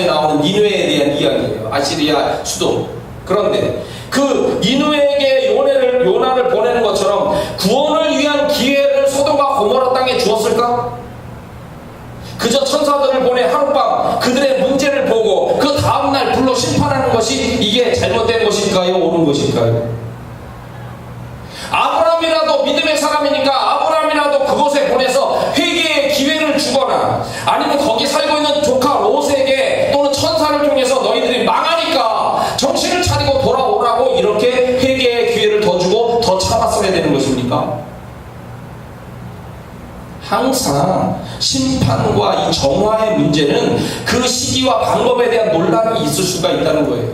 나오는 니느웨에 대한 이야기예요. 아시리아 수도. 그런데 그 니느웨에게 요나를 보내는 것처럼 구원을 위한 기회를 소돔과 고모라 땅에 주었을까? 그저 천사들을 보내 하룻밤 그들의 문제를 보고 그 다음날 불로 심판하는 것이 이게 잘못된 것일까요? 옳은 것일까요? 아브라함이라도 믿음의 사람이니까 아브라함이라도 그곳에 보내서 회개의 기회를 주거나 아니면 거기 살고 있는 조카 롯에게 또는 천사를 통해서 너희들이 망하니까 정신을 차리고 돌아오라고 이렇게 회개의 기회를 더 주고 더 참았어야 되는 것입니까? 항상 심판과 이 정화의 문제는 그 시기와 방법에 대한 논란이 있을 수가 있다는 거예요.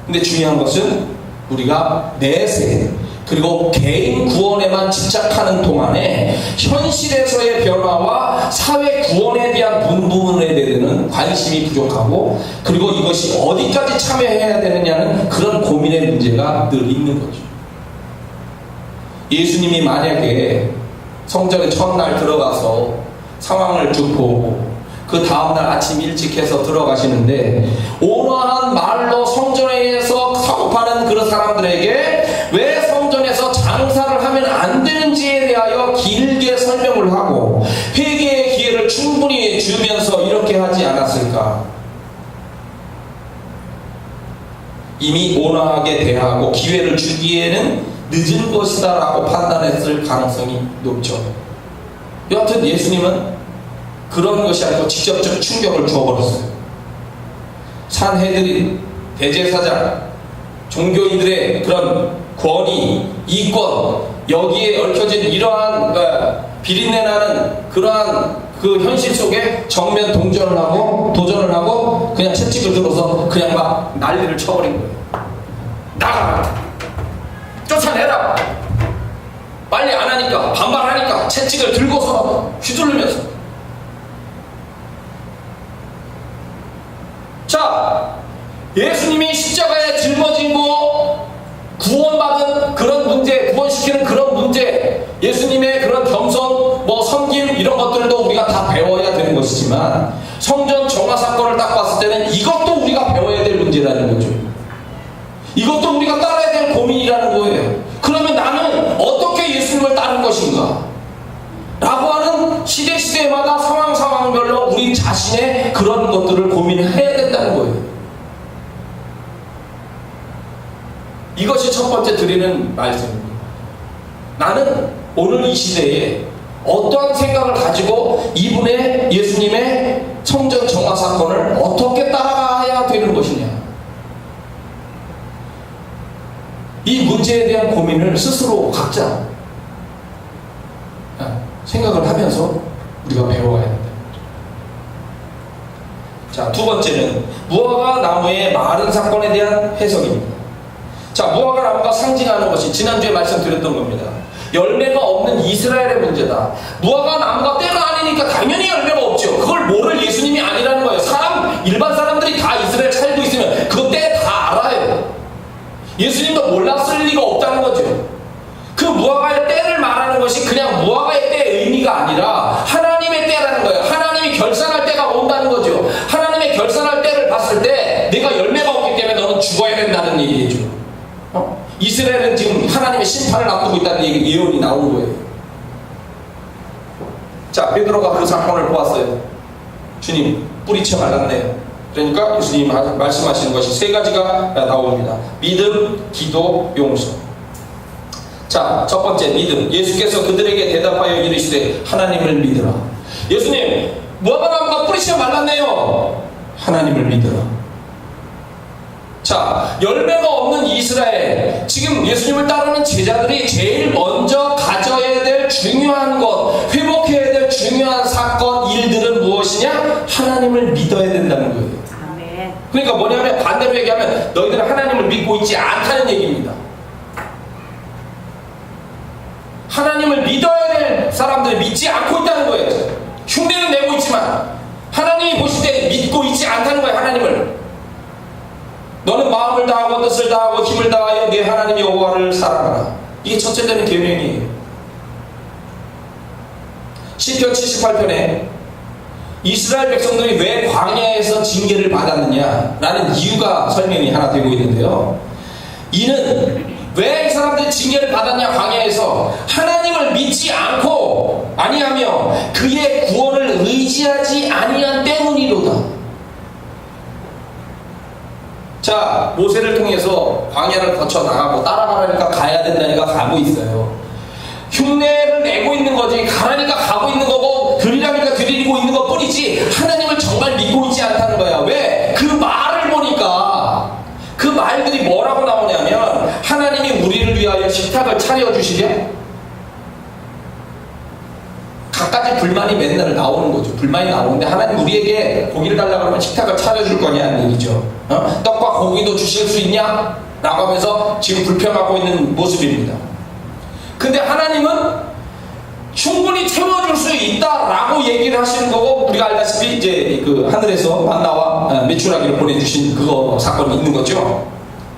근데 중요한 것은 우리가 내세 그리고 개인 구원에만 집착하는 동안에 현실에서의 변화와 사회 구원에 대한 부분에 대해서는 관심이 부족하고 그리고 이것이 어디까지 참여해야 되느냐는 그런 고민의 문제가 늘 있는 거죠. 예수님이 만약에 성전에 첫날 들어가서 상황을 쭉 보고 그 다음날 아침 일찍 해서 들어가시는데 온화한 말로 성전에서 사고파는 그런 사람들에게 왜 성전에서 장사를 하면 안 되는지에 대하여 길게 설명을 하고 회개의 기회를 충분히 주면서 이렇게 하지 않았을까? 이미 온화하게 대하고 기회를 주기에는 늦은 것이다 라고 판단했을 가능성이 높죠. 여하튼 예수님은 그런 것이 아니고 직접적 충격을 주어버렸어요. 산헤드린, 대제사장, 종교인들의 그런 권위, 이권, 여기에 얽혀진 이러한 비린내나는 그러한 그 현실 속에 정면 도전을 하고 그냥 채찍을 들어서 그냥 막 난리를 쳐버린 거예요. 나가라! 쫓아내라! 빨리 안 하니까, 반발하니까 채찍을 들고서 휘두르면서. 자, 예수님이 십자가에 짊어지고 구원받은 그런 문제, 구원시키는 그런 문제, 예수님의 그런 겸손, 섬김 이런 것들도 우리가 다 배워야 되는 것이지만 성전 정화 사건을 딱 봤을 때는 이것도 우리가 배워야 될 문제라는 거죠. 이것도 우리가 따라야 될 고민이라는 거예요. 그러면 나는 어떻게 예수님을 따를 것인가? 라고 하는 시대마다 상황별로 우리 자신의 그런 것들을 고민해야 된다는 거예요. 이것이 첫 번째 드리는 말씀입니다. 나는 오늘 이 시대에 어떠한 생각을 가지고 이분의 예수님의 성전 정화 사건을 어떻게 따라가야 되는 것이냐. 이 문제에 대한 고민을 스스로 각자 생각을 하면서 우리가 배워야 합니다. 자, 두 번째는 무화과 나무의 마른 사건에 대한 해석입니다. 자, 무화과 나무가 상징하는 것이 지난주에 말씀드렸던 겁니다. 열매가 없는 이스라엘의 문제다. 무화과 나무가 때가 아니니까 당연히 열매가 없죠. 그걸 모를 예수님이 아니라는 거예요. 일반 사람들이 다 이스라엘 살고 있으면 그거 때 다 알아요. 예수님도 몰랐을 리가 없다는 거죠. 그 무화과의 때를 말하는 것이 그냥 무화과의 때의 의미가 아니라 하나님의 때라는 거예요. 하나님이 결산할 때가 온다는 거죠. 하나님의 결산할 때를 봤을 때 내가 열매가 없기 때문에 너는 죽어야 된다는 얘기죠. 이스라엘은 지금 하나님의 심판을 앞두고 있다는 예언이 나온 거예요. 자, 베드로가 그 사건을 보았어요. 주님, 뿌리채 말랐네요. 그러니까 예수님이 말씀하시는 것이 세 가지가 나옵니다. 믿음, 기도, 용서. 자, 첫 번째 믿음. 예수께서 그들에게 대답하여 이르시되 하나님을 믿으라. 예수님, 무화과 나무가 뿌리채 말랐네요. 하나님을 믿으라. 자, 열매가 없는 이스라엘, 지금 예수님을 따르는 제자들이 제일 먼저 가져야 될 중요한 것, 회복해야 될 중요한 사건, 일들은 무엇이냐? 하나님을 믿어야 된다는 거예요. 아멘. 그러니까 뭐냐면 반대로 얘기하면 너희들은 하나님을 믿고 있지 않다는 얘기입니다. 하나님을 믿어야 될 사람들이 믿지 않고 있다는 거예요. 흉내는 내고 있지만 하나님이 보실 때 믿고 있지 않다는 거예요. 하나님을. 너는 마음을 다하고 뜻을 다하고 힘을 다하여 네 하나님 여호와를 사랑하라. 이게 첫째 되는 계명이에요. 시편 78편에 이스라엘 백성들이 왜 광야에 징계를 받았느냐라는 이유가 설명이 하나 되고 있는데요. 이는 왜 이 사람들이 징계를 받았냐, 광야에서 하나님을 믿지 않고 아니하며 그의 구원을 의지하지 아니한 때문이로다. 자, 모세를 통해서 광야를 거쳐 나가고 따라가라니까 가야 된다니까 가고 있어요. 흉내를 내고 있는 거지, 가라니까 가고 있는 거고, 드리라니까 드리고 있는 것 뿐이지 하나님을 정말 믿고 있지 않다는 거야. 왜? 그 말을 보니까 그 말들이 뭐라고 나오냐면, 하나님이 우리를 위하여 식탁을 차려주시랴? 갖가지 불만이 맨날 나오는 거죠. 불만이 나오는데, 하나님 우리에게 고기를 달라고 그러면 식탁을 차려줄 거냐는 얘기죠. 떡과 고기도 주실 수 있냐? 라고 하면서 지금 불평하고 있는 모습입니다. 근데 하나님은 충분히 채워줄 수 있다라고 얘기를 하시는 거고, 우리가 알다시피 이제 그 하늘에서 만나와 메추라기를 보내주신 그거 사건이 있는 거죠.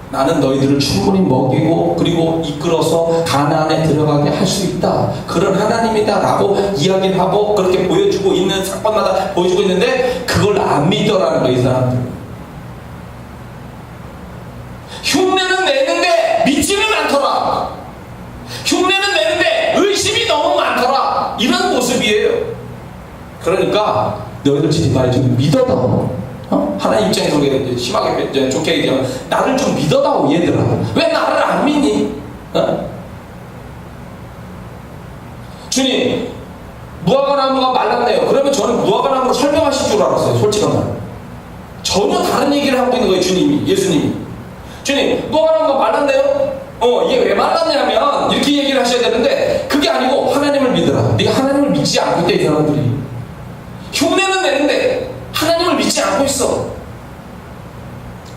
나는 너희들을 충분히 먹이고 그리고 이끌어서 가나안에 들어가게 할 수 있다, 그런 하나님이다 라고 이야기를 하고 그렇게 보여주고 있는 사건마다 보여주고 있는데, 그걸 안 믿더라는 거예요. 이 사람들 흉내는 내는데 믿지는 않더라. 흉내는 내는데 의심이 너무 많더라. 이런 모습이에요. 그러니까 너희들 제발 좀 믿어다오. 하나님 입장에서 우리가 심하게 좋게 얘기하면, 나를 좀 믿어다오 얘들아. 왜 나를 안 믿니? 주님, 무화과나무가 말랐네요. 그러면 저는 무화과나무를 설명하실 줄 알았어요. 솔직한 말. 전혀 다른 얘기를 하고 있는 거예요. 주님이, 예수님이. 주님, 무화과나무가 말랐네요? 이게 왜 말랐냐면 이렇게 얘기를 하셔야 되는데, 그게 아니고 하나님을 믿으라. 네가 하나님을 믿지 않고 있다, 이 사람들이. 흉내는 내는데 하나님을 믿지 않고 있어.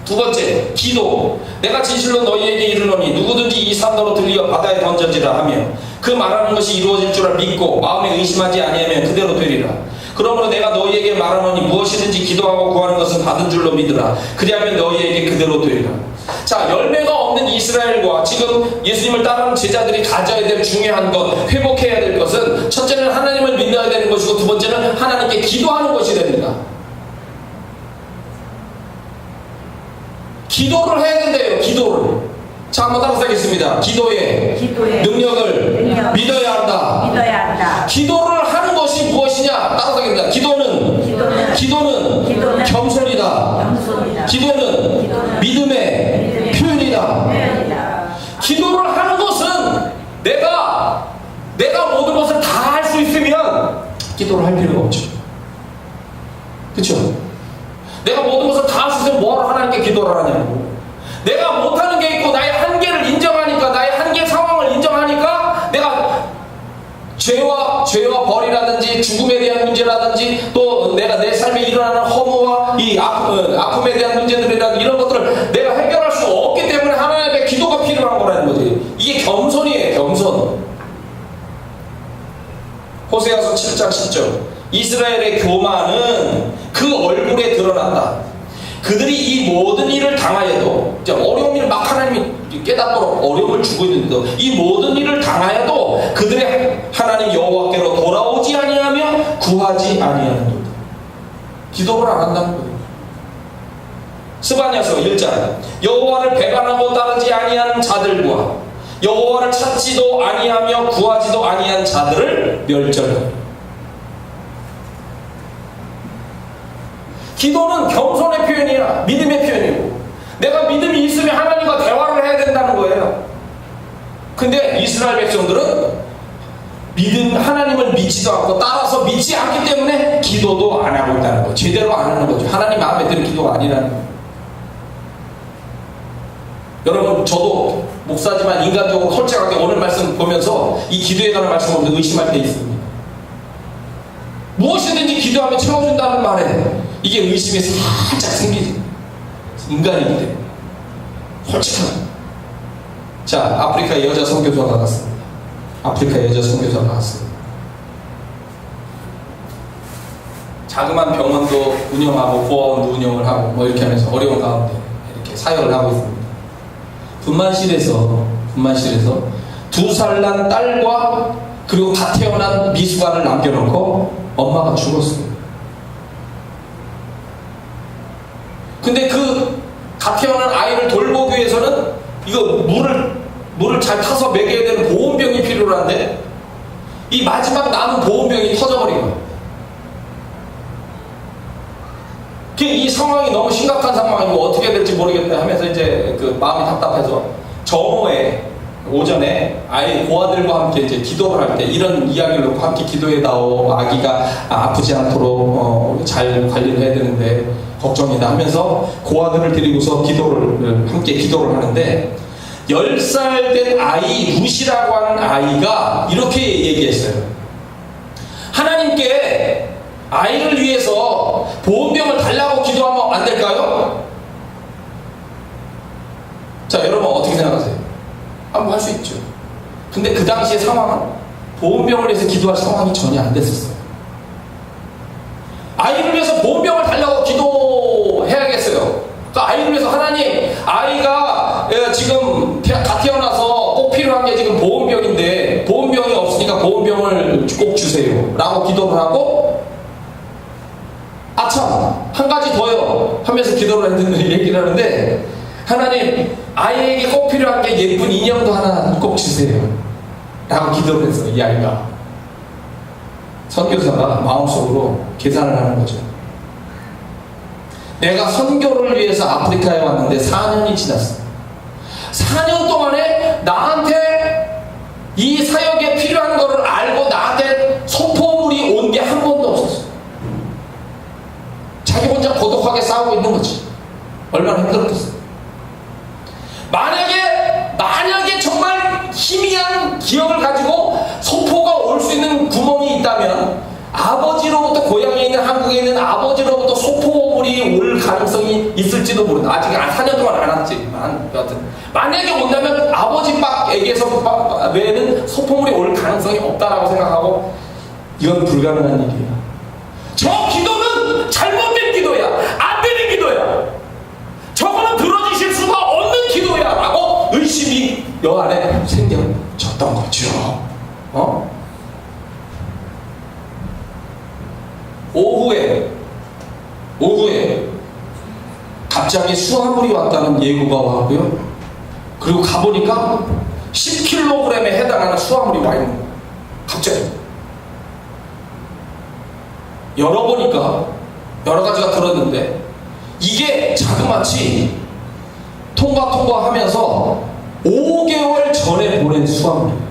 두 번째, 기도. 내가 진실로 너희에게 이르노니 누구든지 이 산더로 들려 바다에 던져지라 하며 그 말하는 것이 이루어질 줄 믿고 마음에 의심하지 아니하면 그대로 되리라. 그러므로 내가 너희에게 말하노니 무엇이든지 기도하고 구하는 것은 받은 줄로 믿으라. 그리하면 너희에게 그대로 되리라. 자, 열매가 없는 이스라엘과 지금 예수님을 따르는 제자들이 가져야 될 중요한 것, 회복해야 될 것은, 첫째는 하나님을 믿어야 되는 것이고, 두 번째는 하나님께 기도하는 것이 됩니다. 기도를 해야 된대요. 기도를. 자, 한번 따라서 하겠습니다. 기도의 능력을 믿어야 한다. 기도를 하는 것이 무엇이냐? 따라서 하겠습니다. 기도는 겸손이다. 기도는 믿음의 표현이다. 기도를 하는 것은 내가 모든 것을 다 할 수 있으면 기도를 할 필요가 없죠. 그렇죠? 내가 모든 것을 다 할 수 있으면 뭐하러 하나님께 기도를 하냐고. 내가 못하는 게 있고 나의 한계를 인정하니까, 나의 한계 상황을 인정하니까, 내가 죄와 벌이라든지 죽음에 대한 문제라든지, 또 내가 내 삶에 일어나는 허무와 이 아픔에 대한 문제들이라든지 이런 것들을 내가 해결할 수 없기 때문에 하나님께 기도가 필요한 거라는 거지. 이게 겸손이에요. 겸손. 호세아서 7장 10절. 이스라엘의 교만은 그 얼굴에 드러난다. 그들이 이 모든 일을 당하여도, 어려운 일을 막 하나님이 깨닫도록 어려움을 주고 있는데도, 이 모든 일을 당하여도 그들의 하나님 여호와께로 돌아오지 아니하며 구하지 아니하는도다. 기도를 안 한다는 거예요. 스바냐서 1장. 여호와를 배반하고 따르지 아니하는 자들과 여호와를 찾지도 아니하며 구하지도 아니한 자들을 멸절하라. 기도는 겸손의 표현이야. 믿음의 표현이고, 내가 믿음이 있으면 하나님과 대화를 해야 된다는 거예요. 근데 이스라엘 백성들은 하나님을 믿지도 않고, 따라서 믿지 않기 때문에 기도도 안 하고 있다는 거예요. 제대로 안 하는 거죠. 하나님 마음에 드는 기도가 아니라는 거예요. 여러분, 저도 목사지만 인간적으로 솔직하게 오늘 말씀 보면서 이 기도에 관한 말씀을 보면서 의심할 때 있습니다. 무엇이든지 기도하면 채워준다는 말에 이게 의심이 살짝 생기지. 인간이기 때문에. 솔직하게. 자, 아프리카 여자 선교사가 나갔습니다. 자그마한 병원도 운영하고 보아원도 운영을 하고 뭐 이렇게 하면서 어려운 가운데 이렇게 사역을 하고 있습니다. 분만실에서 2살 난 딸과 그리고 다 태어난 미숙아를 남겨놓고 엄마가 죽었어요. 근데 그 갓 태어난 아이를 돌보기 위해서는 이거 물을 잘 타서 먹여야 되는 보온병이 필요한데 이 마지막 남은 보온병이 터져버린 거예요. 이 상황이 너무 심각한 상황이고 어떻게 될지 모르겠다 하면서 이제 그 마음이 답답해서 정오에 오전에 아이 고아들과 함께 이제 기도를 할 때 이런 이야기를 놓고 함께 기도해다오. 아기가 아프지 않도록 잘 관리를 해야 되는데 걱정이다 하면서 고아들을 데리고서 함께 기도를 하는데 10살 된 아이 루시라고 하는 아이가 이렇게 얘기했어요. 하나님께 아이를 위해서 보온병을 달라고 기도하면 안 될까요? 자, 여러분 어떻게 생각하세요? 한번 할 수 있죠. 근데 그 당시의 상황은 보온병을 위해서 기도할 상황이 전혀 안 됐었어요. 아이를 위해서 보온병을 달라고 기도해야겠어요. 그러니까 아이를 위해서 하나님, 아이가 지금 다 태어나서 꼭 필요한 게 지금 보온병인데 보온병이 없으니까 보온병을 꼭 주세요 라고 기도를 하고 아참 한 가지 더요 하면서 기도를 했는데 얘기를 하는데 하나님, 아이에게 꼭 필요한 게 예쁜 인형도 하나 꼭 주세요 라고 기도를 했어요. 이 아이가. 선교사가 마음속으로 계산을 하는 거죠. 내가 선교를 위해서 아프리카에 왔는데 4년이 지났어. 4년 동안에 나한테 이 사역에 필요한 거를 알고 나한테 소포물이 온 게 한 번도 없었어. 자기 혼자 고독하게 싸우고 있는 거지. 얼마나 힘들었겠어. 만약에 정말 희미한 기억을 가지고 소포가 올 수 있는 구멍이 있다면 아버지로부터 고향에 있는 한국에 있는 아버지로부터 소포물이 올 가능성이 있을지도 모른다. 아직 4년 동안 안 왔지만 여하튼 만약에 온다면 아버지 빡에게서 외에는 소포물이 올 가능성이 없다라고 생각하고 이건 불가능한 일이야. 저 기도는 잘못된 기도야. 안 되는 기도야. 저거는 들어지실 수가 없는 기도야 라고 의심이 여 안에 생겨졌던 거죠. 오후에 갑자기 수화물이 왔다는 예고가 왔고요. 그리고 가보니까 10kg에 해당하는 수화물이 와 있는 거예요. 갑자기 열어보니까 여러 가지가 들었는데 이게 자그마치 통과하면서 5개월 전에 보낸 수화물이에요.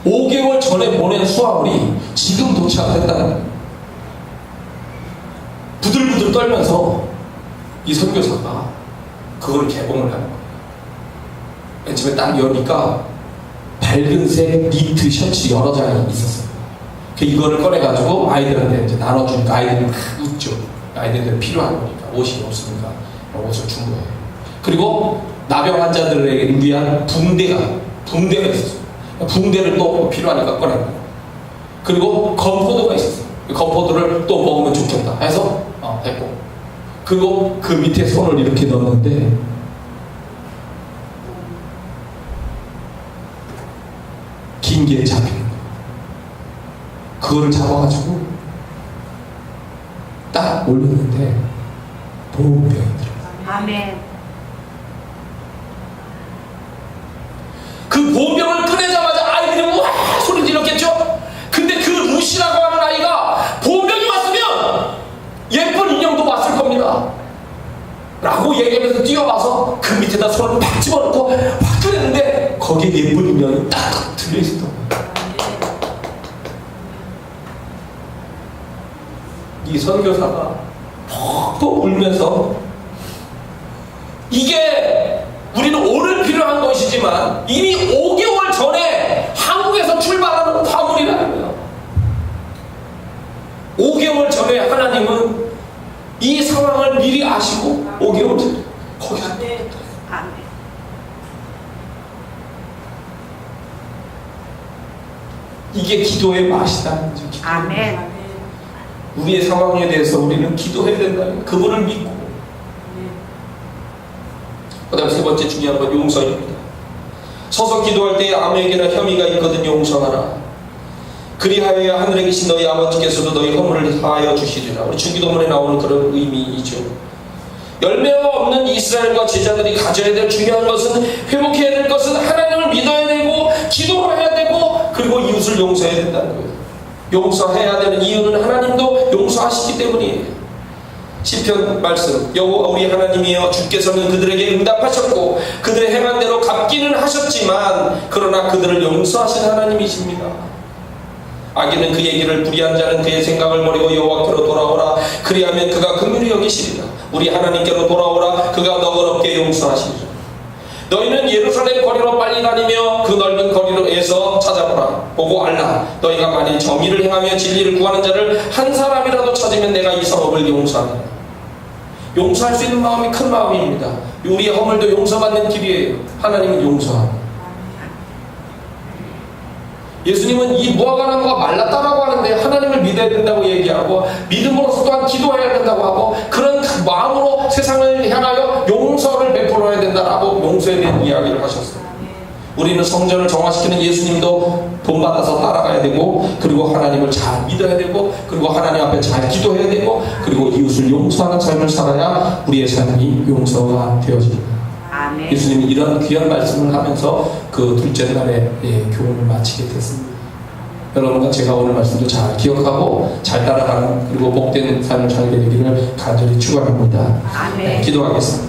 5개월 전에 보낸 수화물이 지금 도착했다는 거예요. 부들부들 떨면서 이 선교사가 그걸 개봉을 하는 거예요. 맨 처음에 딱 여니까 밝은색 니트 셔츠 여러 장이 있었어요. 이거를 꺼내가지고 아이들한테 이제 나눠주니까 아이들이 막 웃죠. 아이들한테 필요한 거니까 옷이 없으니까 옷을 준 거예요. 그리고 나병 환자들에게 위한 붕대가 있었어요. 붕대를 또 필요하니까 꺼낸 거예요. 그리고 건포도가 있었어요. 건포도를 또 먹으면 좋겠다 해서 했고, 그리고 그 밑에 손을 이렇게 넣었는데 긴 게 잡히는 거예요. 그거를 잡아가지고 딱 올렸는데 보온병이 들어가요. 아멘. 그 보온병을 꺼내자마자 아이들이 와 소리 지르겠죠. 근데 그 루시라고 하는 아이가 보온병이 왔으면 예쁜 인형도 왔을 겁니다 라고 얘기하면서 뛰어와서 그 밑에다 손을 팍 집어넣고 확 꺼냈는데 거기에 예쁜 인형이 딱 들려있었던 거예요. 이 선교사가 퍽퍽 울면서 이게 우리는 오늘 필요한 것이지만 이미 5개월 전에 한국에서 출발하는 화물이라는 거예요. 5개월 전에 하나님은 이 상황을 미리 아시고 5개월 전에 거기서 이게 기도의 맛이다. 아멘. 우리의 상황에 대해서 우리는 기도해야 된다. 그분을 믿고. 그 다음 세 번째 중요한 건 용서입니다. 서서 기도할 때 아무에게나 혐의가 있거든 용서하라. 그리하여야 하늘에 계신 너희 아버지께서도 너희 허물을 사하여 주시리라. 우리 주기도문에 나오는 그런 의미이죠. 열매가 없는 이스라엘과 제자들이 가져야 될 중요한 것은, 회복해야 될 것은 하나님을 믿어야 되고 기도를 해야 되고 그리고 이웃을 용서해야 된다는 거예요. 용서해야 되는 이유는 하나님도 용서하시기 때문이에요. 시편 말씀, 여호와 우리 하나님이여 주께서는 그들에게 응답하셨고 그들의 행한 대로 갚기는 하셨지만 그러나 그들을 용서하신 하나님이십니다. 악인은 그의 길을 불의한 자는 그의 생각을 버리고 여호와께로 돌아오라. 그리하면 그가 긍휼히 여기시리라. 우리 하나님께로 돌아오라. 그가 너그럽게 용서하시리라. 너희는 예루살렘 거리로 빨리 다니며 그 넓은 거리로에서 찾아보라. 보고 알라. 너희가 만일 정의를 행하며 진리를 구하는 자를 한 사람이라도 찾으면 내가 이 성읍을 용서하리라. 용서할 수 있는 마음이 큰 마음입니다. 우리의 허물도 용서받는 길이에요. 하나님은 용서합니다. 예수님은 이 무화과 나무가 말랐다라고 하는데 하나님을 믿어야 된다고 얘기하고 믿음으로서 또한 기도해야 된다고 하고 그런 마음으로 세상을 향하여 용서를 베풀어야 된다라고 용서에 대한 이야기를 하셨어요. 우리는 성전을 정화시키는 예수님도 본받아서 따라가야 되고 그리고 하나님을 잘 믿어야 되고 그리고 하나님 앞에 잘 기도해야 되고 그리고 이웃을 용서하는 삶을 살아야 우리의 삶이 용서가 되어집니다. 아멘. 예수님이 이런 귀한 말씀을 하면서 그 둘째 날에 교훈을 마치게 됐습니다. 여러분과 제가 오늘 말씀도 잘 기억하고 잘 따라가는 그리고 복된 삶을 살게 되기를 간절히 축원합니다. 아멘. 기도하겠습니다.